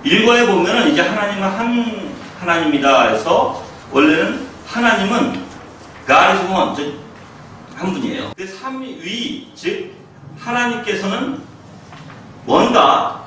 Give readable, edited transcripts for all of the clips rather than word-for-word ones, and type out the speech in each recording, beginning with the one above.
일과에 보면은 이제 하나님은 한 하나님이다 해서 원래는 하나님은 God is one, 즉 한 분이에요. 그 삼위, 즉 하나님께서는 뭔가,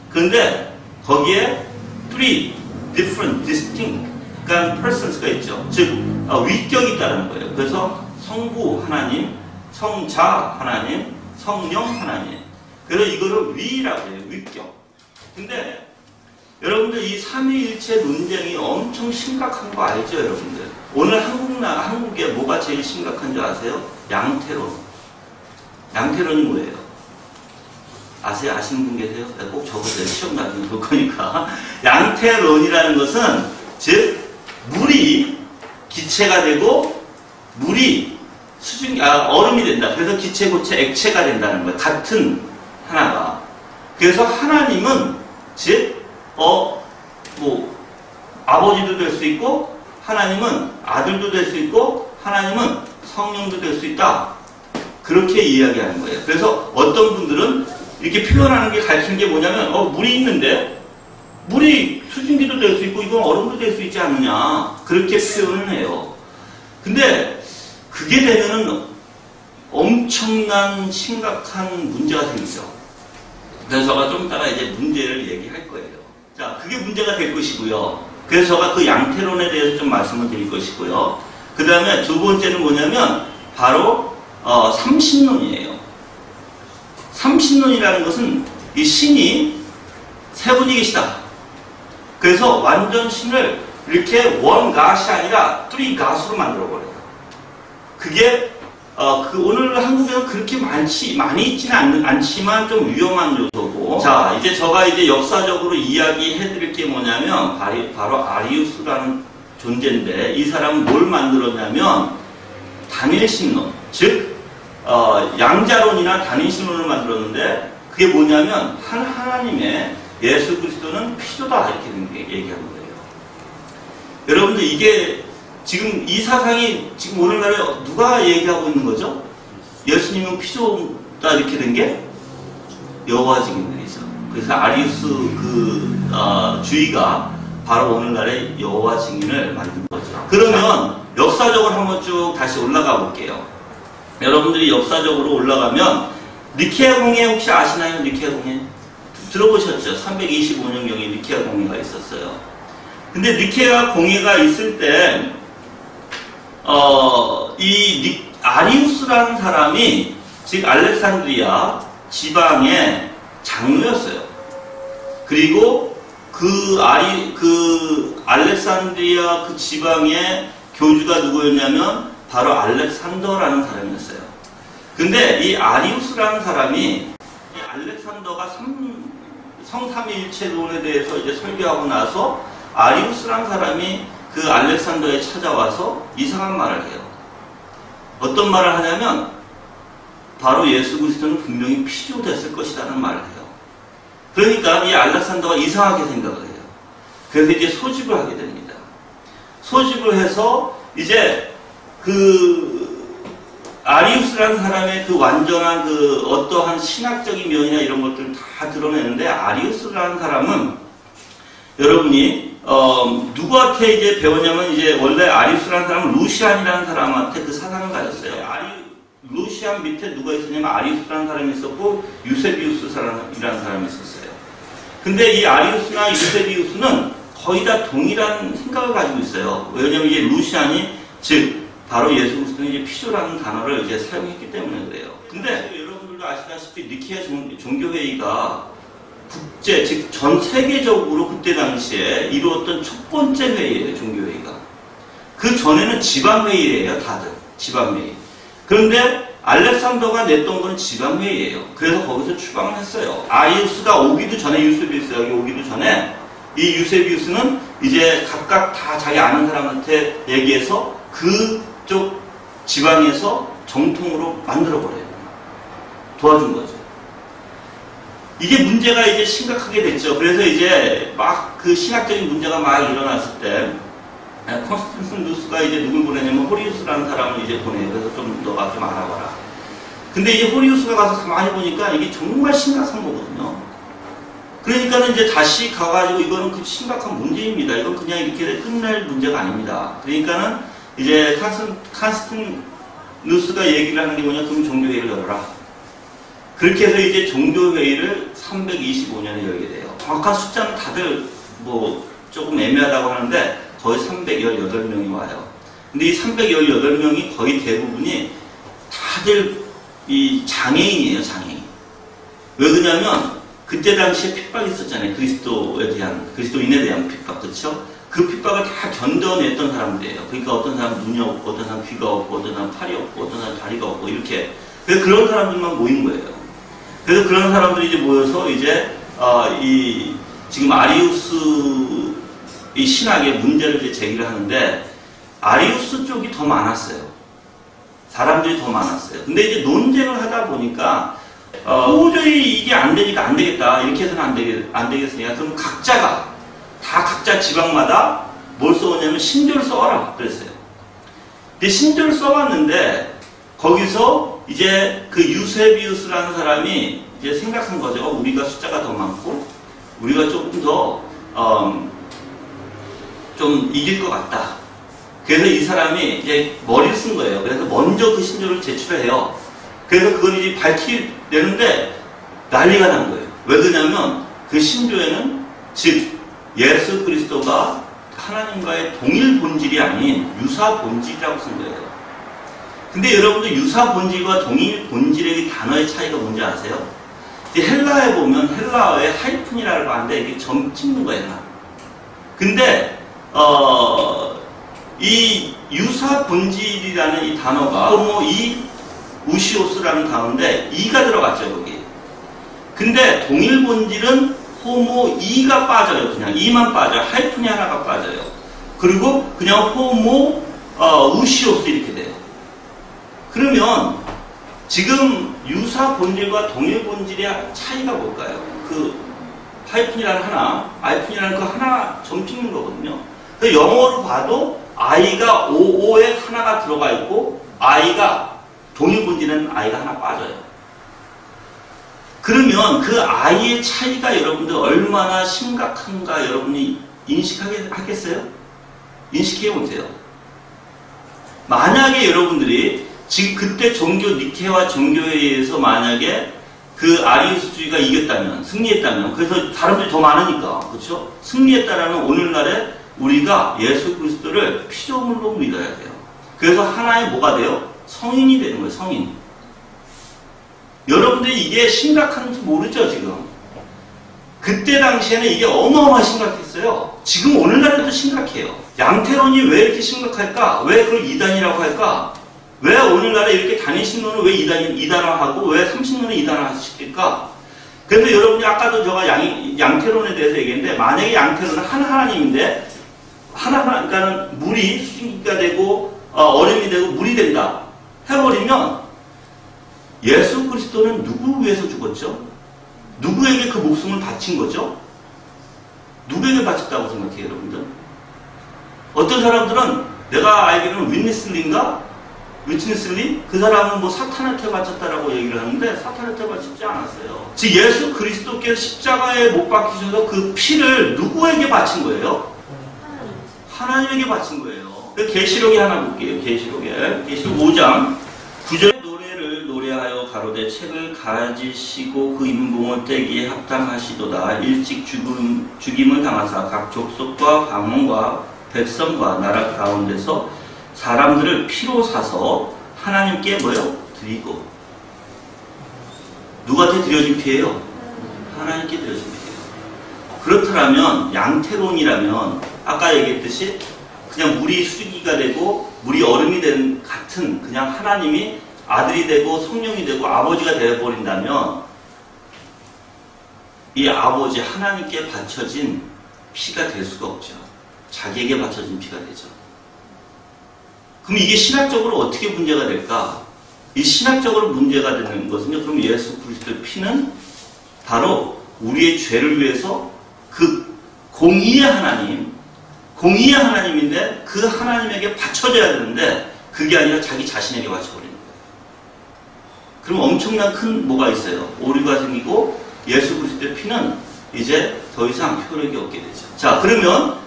그런데 거기에 three different, distinct persons가 있죠. 즉 위격이 있다는 거예요. 그래서 성부 하나님, 성자 하나님, 성령 하나님. 그래서 이거를 위라고 해요. 위격. 근데 여러분들 이 삼위일체 논쟁이 엄청 심각한 거 알죠, 여러분들? 오늘 한국에 뭐가 제일 심각한 줄 아세요? 양태론. 양태론이 뭐예요? 아세요? 아시는 분 계세요? 꼭 적으세요. 시험 나중에 볼 거니까. 양태론이라는 것은 즉 물이 기체가 되고 물이 얼음이 된다. 그래서 기체, 고체, 액체가 된다는 거예요. 같은 하나가. 그래서 하나님은 즉 아버지도 될 수 있고, 하나님은 아들도 될 수 있고, 하나님은 성령도 될 수 있다. 그렇게 이야기하는 거예요. 그래서 어떤 분들은 이렇게 표현하는 게 가르치는 게 뭐냐면, 물이 있는데, 물이 수증기도 될 수 있고, 이건 얼음도 될 수 있지 않느냐. 그렇게 표현을 해요. 근데, 그게 되면은 엄청난 심각한 문제가 생기죠. 그래서 제가 좀 이따가 이제 문제를 얘기할 거예요. 자, 그게 문제가 될 것이고요. 그래서 제가 그 양태론에 대해서 좀 말씀을 드릴 것이고요. 그 다음에 두 번째는 뭐냐면 바로 삼신론이에요. 삼신론이라는 것은 이 신이 세 분이 계시다. 그래서 완전 신을 이렇게 원 갓이 아니라 three 갓으로 만들어버려요. 그게 오늘 한국에는 그렇게 많이 있지는 않지만 좀 위험한 요소고. 자, 이제 제가 이제 역사적으로 이야기해 드릴 게 뭐냐면, 바로 아리우스라는 존재인데, 이 사람은 뭘 만들었냐면, 단일신론, 즉, 양자론이나 단일신론을 만들었는데, 그게 뭐냐면, 한 하나님의 예수 그리스도는 피조다, 이렇게 얘기하는 거예요. 여러분들, 이게, 지금 이 사상이 지금 오늘날에 누가 얘기하고 있는 거죠? 예수님은 피조다 이렇게 된 게 여호와 증인들이죠. 그래서 아리우스 주의가 바로 오늘날에 여호와 증인을 만든 거죠. 그러면 역사적으로 한번 쭉 다시 올라가 볼게요. 여러분들이 역사적으로 올라가면 니케아 공회 혹시 아시나요? 니케아 공회 들어보셨죠? 325년경에 니케아 공회가 있었어요. 근데 니케아 공회가 있을 때 아리우스라는 사람이 즉 알렉산드리아 지방의 장로였어요. 그리고 그 알렉산드리아 그 지방의 교주가 누구였냐면 바로 알렉산더라는 사람이었어요. 근데 이 아리우스라는 사람이 이 알렉산더가 성삼위일체론에 대해서 이제 설교하고 나서 아리우스라는 사람이 그 알렉산더에 찾아와서 이상한 말을 해요. 어떤 말을 하냐면 바로 예수 그리스도는 분명히 피조됐을 것이라는 말을 해요. 그러니까 이 알렉산더가 이상하게 생각을 해요. 그래서 이제 소집을 하게 됩니다. 소집을 해서 이제 아리우스라는 사람의 그 완전한 어떠한 신학적인 면이나 이런 것들을 다 드러내는데, 아리우스라는 사람은 여러분이 누구한테 이제 배웠냐면, 이제 원래 아리우스라는 사람은 루시안이라는 사람한테 그 사상을 가졌어요. 루시안 밑에 누가 있었냐면 아리우스라는 사람이 있었고 유세비우스라는 사람이 있었어요. 근데 이 아리우스나 유세비우스는 거의 다 동일한 생각을 가지고 있어요. 왜냐면 이제 루시안이 즉 바로 예수 그리스도는 이제 피조라는 단어를 이제 사용했기 때문에 그래요. 근데 여러분들도 아시다시피 니케아 종교회의가 국제, 즉 전 세계적으로 그때 당시에 이루었던 첫 번째 회의예요, 종교회의가. 그 전에는 지방회의예요, 다들. 지방회의. 그런데 알렉산더가 냈던 건 지방회의예요. 그래서 거기서 추방을 했어요. 아리우스가 오기도 전에, 유세비우스 여기 오기도 전에, 이 유세비우스는 이제 각각 다 자기 아는 사람한테 얘기해서 그쪽 지방에서 정통으로 만들어버려요. 도와준 거죠. 이게 문제가 이제 심각하게 됐죠. 그래서 이제 막 그 신학적인 문제가 막 일어났을 때, 콘스탄티누스가 이제 누굴 보내냐면 호리우스라는 사람을 이제 보내요. 그래서 좀 너가 좀 알아봐라. 근데 이제 호리우스가 가서 가만히 보니까 이게 정말 심각한 거거든요. 그러니까는 이제 다시 가가지고 이거는 그 심각한 문제입니다. 이건 그냥 이렇게 끝낼 문제가 아닙니다. 그러니까는 이제 칸스탄누스가 얘기를 하는 게 뭐냐, 그럼 종교회의를 열어라. 그렇게 해서 이제 종교회의를 325년에 열게 돼요. 정확한 숫자는 다들 뭐 조금 애매하다고 하는데 거의 318명이 와요. 근데 이 318명이 거의 대부분이 다들 이 장애인이에요, 장애인. 왜 그러냐면 그때 당시에 핍박이 있었잖아요. 그리스도인에 대한 핍박, 그렇죠? 그 핍박을 다 견뎌냈던 사람들이에요. 그러니까 어떤 사람 눈이 없고, 어떤 사람 귀가 없고, 어떤 사람 팔이 없고, 어떤 사람 다리가 없고, 이렇게. 그래서 그런 사람들만 모인 거예요. 그래서 그런 사람들이 이제 모여서 이제, 지금 아리우스 이 신학의 문제를 이제 제기를 하는데, 아리우스 쪽이 더 많았어요. 사람들이 더 많았어요. 근데 이제 논쟁을 하다 보니까, 도저히 이게 안 되니까 안 되겠다. 이렇게 해서는 안 되겠으니까. 그럼 각자 지방마다 뭘 써오냐면 신조를 써와라. 그랬어요. 근데 신조를 써왔는데, 거기서 이제 그 유세비우스라는 사람이 이제 생각한 거죠. 우리가 숫자가 더 많고, 우리가 조금 더, 좀 이길 것 같다. 그래서 이 사람이 이제 머리를 쓴 거예요. 그래서 먼저 그 신조를 제출해요. 그래서 그걸 이제 밝히려는데 난리가 난 거예요. 왜 그러냐면 그 신조에는 즉 예수 그리스도가 하나님과의 동일 본질이 아닌 유사 본질이라고 쓴 거예요. 근데 여러분들 유사 본질과 동일 본질의 단어의 차이가 뭔지 아세요? 헬라에 보면 헬라어에 하이픈이라고 하는데 이게 점 찍는 거예요. 근데 이 유사 본질이라는 이 단어가 우시오스라는 단어인데 이가 들어갔죠, 거기. 근데 동일 본질은 호모 이가 빠져요. 그냥 이만 빠져요. 하이픈이 하나가 빠져요. 그리고 그냥 호모 우시오스 이렇게 돼요. 그러면 지금 유사 본질과 동일 본질의 차이가 뭘까요? 그 하이픈이라는 하나, 아이픈이라는 그 하나 점 찍는 거거든요. 그 영어로 봐도 I가 OO에 하나가 들어가 있고 I가 동일 본질은 I가 하나 빠져요. 그러면 그 I의 차이가 여러분들 얼마나 심각한가 여러분이 인식하겠어요? 인식해 보세요. 만약에 여러분들이 지금 그때 니케와 종교회의에서 만약에 그 아리우스주의가 이겼다면, 승리했다면, 그래서 사람들이 더 많으니까, 그렇죠? 승리했다라는 오늘날에 우리가 예수 그리스도를 피조물로 믿어야 돼요. 그래서 하나의 뭐가 돼요? 성인이 되는 거예요, 성인. 여러분들이 이게 심각한지 모르죠, 지금. 그때 당시에는 이게 어마어마하게 심각했어요. 지금 오늘날에도 심각해요. 양태론이 왜 이렇게 심각할까? 왜 그걸 이단이라고 할까? 왜 오늘날에 이렇게 단일신론을 왜 이단화하고 왜 삼신론을 이단화시킬까? 그래서 여러분이 아까도 제가 양태론에 대해서 얘기했는데 만약에 양태론은 하나님인데 그러니까는 물이 수증기가 되고 얼음이 되고 물이 된다 해버리면 예수 그리스도는 누구 위해서 죽었죠? 누구에게 그 목숨을 바친 거죠? 누구에게 바쳤다고 생각해요, 여러분들? 어떤 사람들은 내가 알기로는 위트니스리? 그 사람은 뭐 사탄한테 바쳤다라고 얘기를 하는데 사탄한테 바치지 않았어요. 즉 예수 그리스도께서 십자가에 못 박히셔서 그 피를 누구에게 바친 거예요? 하나님에게 바친 거예요. 그 계시록에 하나 볼게요. 계시록 5장 9절 노래를 노래하여 가로되 책을 가지시고 그 인봉을 떼기에 합당하시도다. 일찍 죽임을 당하사 각 족속과 방언과 백성과 나라 가운데서 사람들을 피로 사서 하나님께 뭐요? 드리고. 누구한테 드려진 피예요? 하나님께 드려진 피예요. 그렇다면 양태론이라면 아까 얘기했듯이 그냥 물이 수증기가 되고 물이 얼음이 된 같은 그냥 하나님이 아들이 되고 성령이 되고 아버지가 되어버린다면 이 아버지 하나님께 바쳐진 피가 될 수가 없죠. 자기에게 바쳐진 피가 되죠. 그럼 이게 신학적으로 어떻게 문제가 될까? 이 신학적으로 문제가 되는 것은요, 그럼 예수 그리스도의 피는 바로 우리의 죄를 위해서 그 공의의 하나님인데 그 하나님에게 바쳐져야 되는데 그게 아니라 자기 자신에게 바쳐버리는 거예요. 그럼 엄청난 큰 뭐가 있어요? 오류가 생기고 예수 그리스도의 피는 이제 더 이상 효력이 없게 되죠. 자, 그러면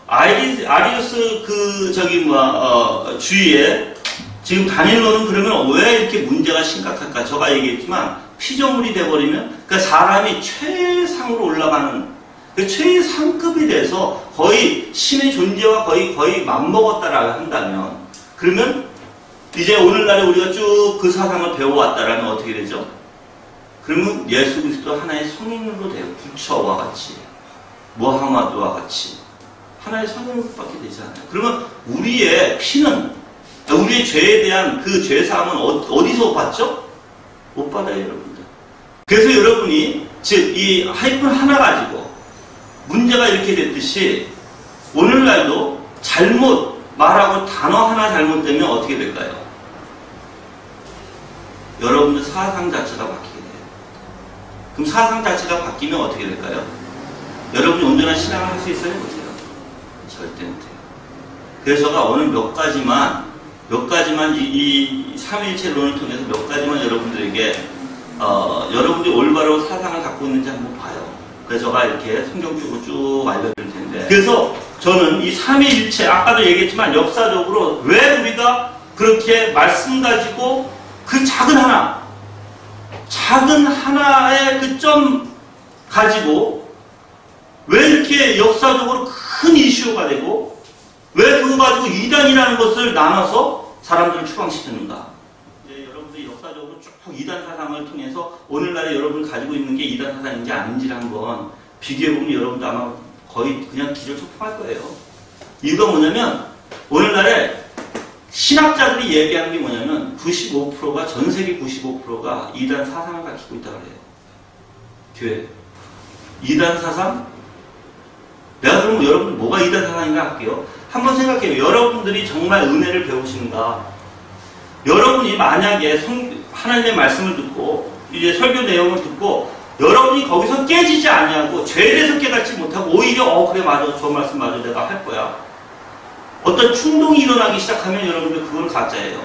아리우스 주위에 지금 다닐로는 그러면 왜 이렇게 문제가 심각할까? 제가 얘기했지만 피조물이 돼버리면 그러니까 사람이 최상으로 올라가는 그 최상급이 돼서 거의 신의 존재와 거의 맞먹었다라고 한다면 그러면 이제 오늘날에 우리가 쭉 그 사상을 배워왔다라면 어떻게 되죠? 그러면 예수 그리스도 하나의 성인으로 돼요. 부처와 같이, 모하마드와 같이 하나의 성인으로밖에 되지 않아요. 그러면 우리의 피는 우리의 죄에 대한 그 죄사함은 어디서 받죠? 못 받아요, 여러분들. 그래서 여러분이 즉 이 하이픈 하나 가지고 문제가 이렇게 됐듯이 오늘날도 잘못 말하고 단어 하나 잘못되면 어떻게 될까요? 여러분들 사상 자체가 바뀌게 돼요. 그럼 사상 자체가 바뀌면 어떻게 될까요? 여러분이 온전한 신앙을 할 수 있어요? 못해요? 절대 못해요. 그래서 제가 오늘 몇 가지만 이 삼위일체론을 통해서 몇 가지만 여러분들에게 여러분들이 올바로 사상을 갖고 있는지 한번 봐요. 그래서 제가 이렇게 성경적으로 쭉 알려드릴 텐데 그래서 저는 이 삼위일체 아까도 얘기했지만 역사적으로 왜 우리가 그렇게 말씀 가지고 그 작은 하나의 그 점 가지고 왜 이렇게 역사적으로 큰 이슈가 되고 왜 그거 가지고 이단이라는 것을 나눠서 사람들을 추방시키는가? 이제 여러분들이 역사적으로 쭉 이단 사상을 통해서 오늘날에 여러분이 가지고 있는 게 이단 사상인지 아닌지를 한번 비교해보면 여러분도 아마 거의 그냥 기절초풍할 거예요. 이유가 뭐냐면 오늘날에 신학자들이 얘기하는 게 뭐냐면 95%가 전 세계 95%가 이단 사상을 가지고 있다고 해요. 교회. 이단 사상? 내가 그러면 여러분 뭐가 이단 사상인가 할게요. 한번 생각해요. 여러분들이 정말 은혜를 배우시는가? 여러분이 만약에 하나님의 말씀을 듣고 이제 설교 내용을 듣고 여러분이 거기서 깨지지 아니하고 죄에 대해서 깨닫지 못하고 오히려 그래 맞아 저 말씀 맞아 내가 할 거야. 어떤 충동이 일어나기 시작하면 여러분들 그건 가짜예요.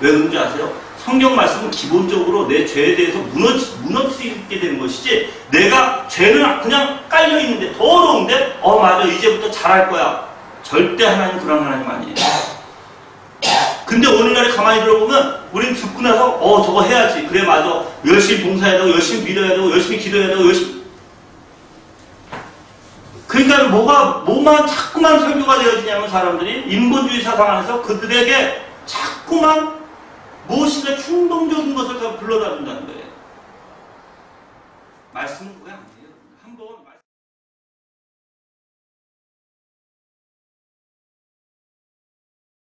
왜 그런지 아세요? 성경 말씀은 기본적으로 내 죄에 대해서 무너지게 되는 것이지 내가 죄는 그냥 깔려있는데 더러운데 맞아 이제부터 잘할 거야. 절대 하나님 그런 하나님 아니에요. 근데 오늘날에 가만히 들어보면 우리는 듣고 나서 저거 해야지. 그래 맞아. 열심히 봉사해야 되고 열심히 믿어야 되고 열심히 기도해야 되고 열심히 그러니까 뭐만 자꾸만 설교가 되어지냐면 사람들이 인본주의 사상 안에서 그들에게 자꾸만 무엇인가 충동적인 것을 다 불러다 준다는 거예요. 말씀은 그게 아니에요. 한번